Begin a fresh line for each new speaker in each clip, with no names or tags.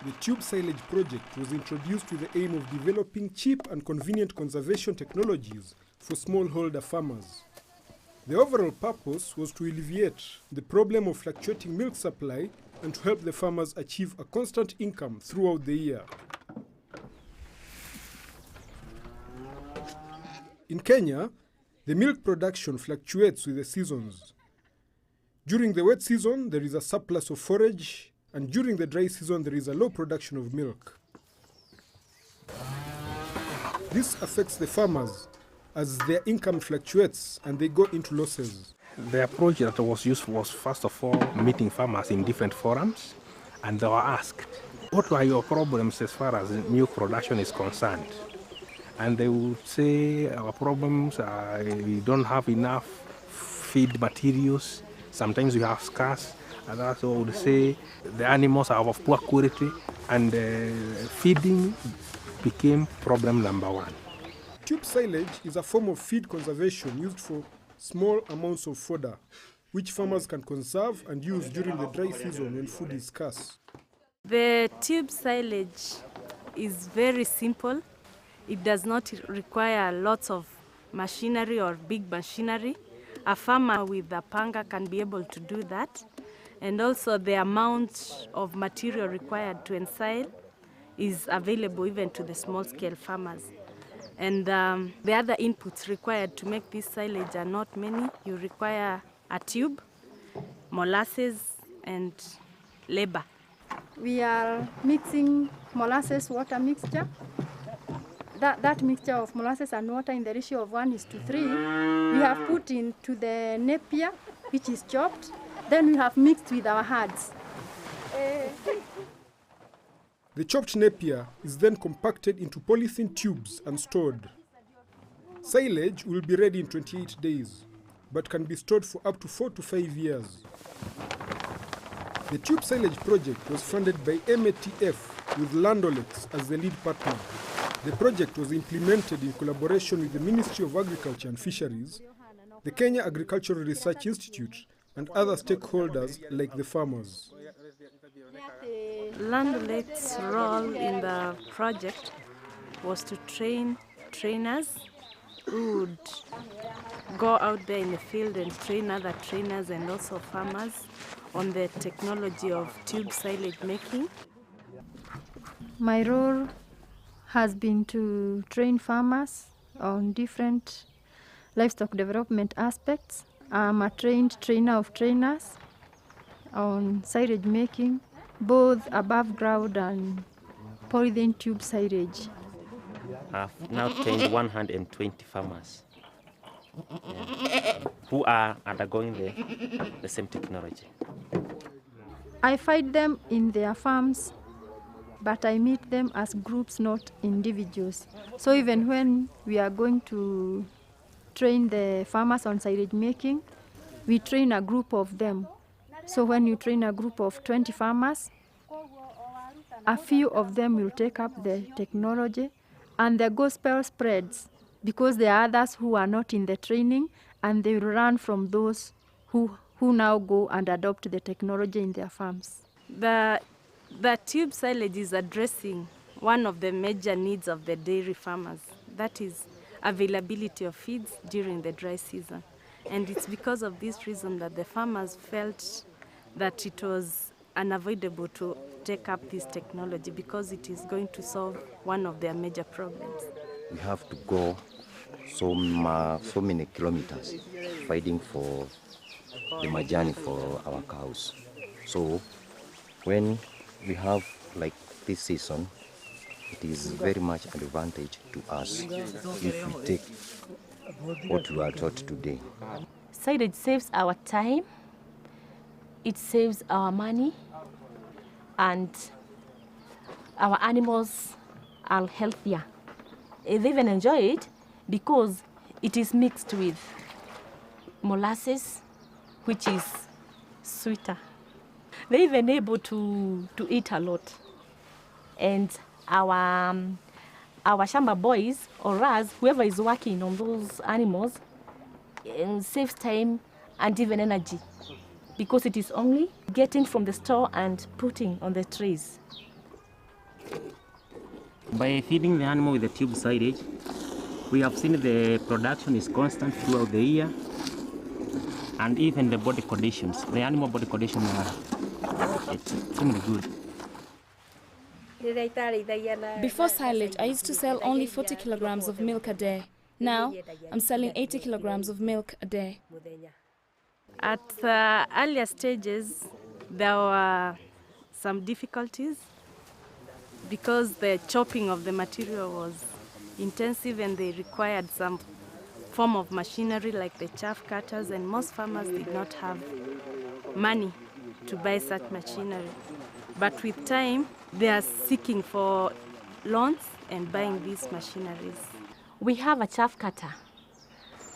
The tube silage project was introduced with the aim of developing cheap and convenient conservation technologies for smallholder farmers. The overall purpose was to alleviate the problem of fluctuating milk supply and to help the farmers achieve a constant income throughout the year. In Kenya, the milk production fluctuates with the seasons. During the wet season, there is a surplus of forage, and during the dry season, there is a low production of milk. This affects the farmers as their income fluctuates and they go into losses.
The approach that was used was, first of all, meeting farmers in different forums, and they were asked, what are your problems as far as milk production is concerned? And they would say, our problems are we don't have enough feed materials, sometimes we have scarce, and also would say the animals are of poor quality, and feeding became problem number one.
Tube silage is a form of feed conservation used for small amounts of fodder, which farmers can conserve and use during the dry season when food is scarce.
The tube silage is very simple. It does not require lots of machinery or big machinery. A farmer with a panga can be able to do that. And also the amount of material required to ensile is available even to the small-scale farmers. And the other inputs required to make this silage are not many. You require a tube, molasses, and labor.
We are mixing molasses water mixture. That mixture of molasses and water in the ratio of 1:3, we have put into the napier, which is chopped. Then we have mixed with our herds.
The chopped napier is then compacted into polythene tubes and stored. Silage will be ready in 28 days, but can be stored for up to 4 to 5 years. The tube silage project was funded by MATF with Landolex as the lead partner. The project was implemented in collaboration with the Ministry of Agriculture and Fisheries, the Kenya Agricultural Research Institute, and other stakeholders like the farmers.
Landolex's role in the project was to train trainers who would go out there in the field and train other trainers and also farmers on the technology of tube silage making.
My role has been to train farmers on different livestock development aspects. I'm a trained trainer of trainers on silage making, both above ground and polythene tube silage.
I've now trained 120 farmers who are undergoing the same technology.
I find them in their farms, but I meet them as groups, not individuals. So even when we are going to train the farmers on silage making, we train a group of them. So when you train a group of 20 farmers, a few of them will take up the technology and the gospel spreads because there are others who are not in the training and they will learn from those who now go and adopt the technology in their farms.
The tube silage is addressing one of the major needs of the dairy farmers, that is availability of feeds during the dry season. And it's because of this reason that the farmers felt that it was unavoidable to take up this technology because it is going to solve one of their major problems.
We have to go so many kilometers fighting for the majani for our cows. So when we have like this season, it is very much advantage to us if we take what we are taught today.
Silage saves our time, it saves our money, and our animals are healthier. They even enjoy it because it is mixed with molasses, which is sweeter. They're even able to eat a lot. And our shamba boys or us, whoever is working on those animals, saves time and even energy because it is only getting from the store and putting on the trays.
By feeding the animal with the tube silage, we have seen the production is constant throughout the year, and even the body conditions, the animal body conditions are extremely good.
Before silage, I used to sell only 40 kilograms of milk a day. Now, I'm selling 80 kilograms of milk a day.
At the earlier stages, there were some difficulties because the chopping of the material was intensive and they required some form of machinery like the chaff cutters, and most farmers did not have money to buy such machinery. But with time, they are seeking for loans and buying these machineries.
We have a chaff cutter,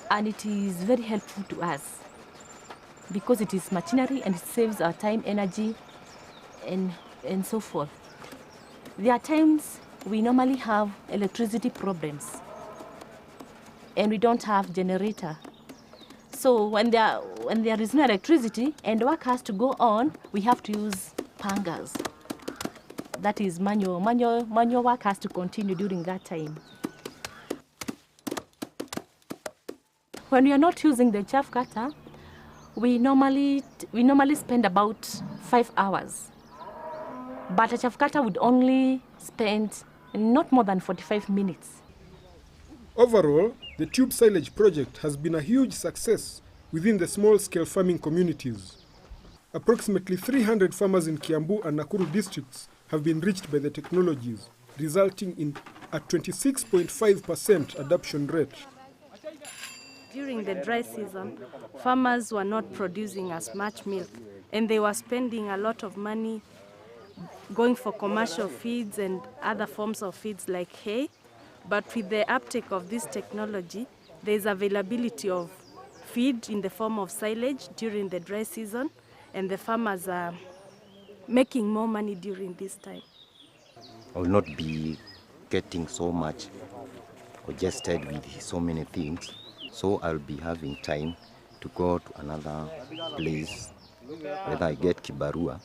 and it is very helpful to us because it is machinery and it saves our time, energy, and so forth. There are times we normally have electricity problems and we don't have generator. So when there is no electricity and work has to go on, we have to use pangas. That is manual work has to continue during that time. When we are not using the chaff cutter, we normally spend about 5 hours. But a chaff cutter would only spend not more than 45 minutes.
Overall, the tube silage project has been a huge success within the small-scale farming communities. Approximately 300 farmers in Kiambu and Nakuru districts have been reached by the technologies, resulting in a 26.5% adoption rate.
During the dry season, farmers were not producing as much milk, and they were spending a lot of money going for commercial feeds and other forms of feeds like hay. But with the uptake of this technology, there is availability of feed in the form of silage during the dry season, and the farmers are making more money during this time.
I will not be getting so much congested with so many things, so I'll be having time to go to another place. Whether I get kibarua,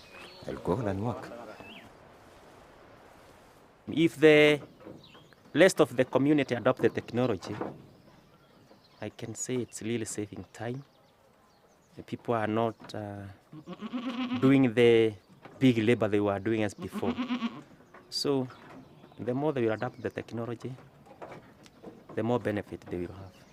I'll go and work.
If the rest of the community adopt the technology, I can say it's really saving time. The people are not doing the big labor they were doing as before. So the more they will adapt the technology, the more benefit they will have.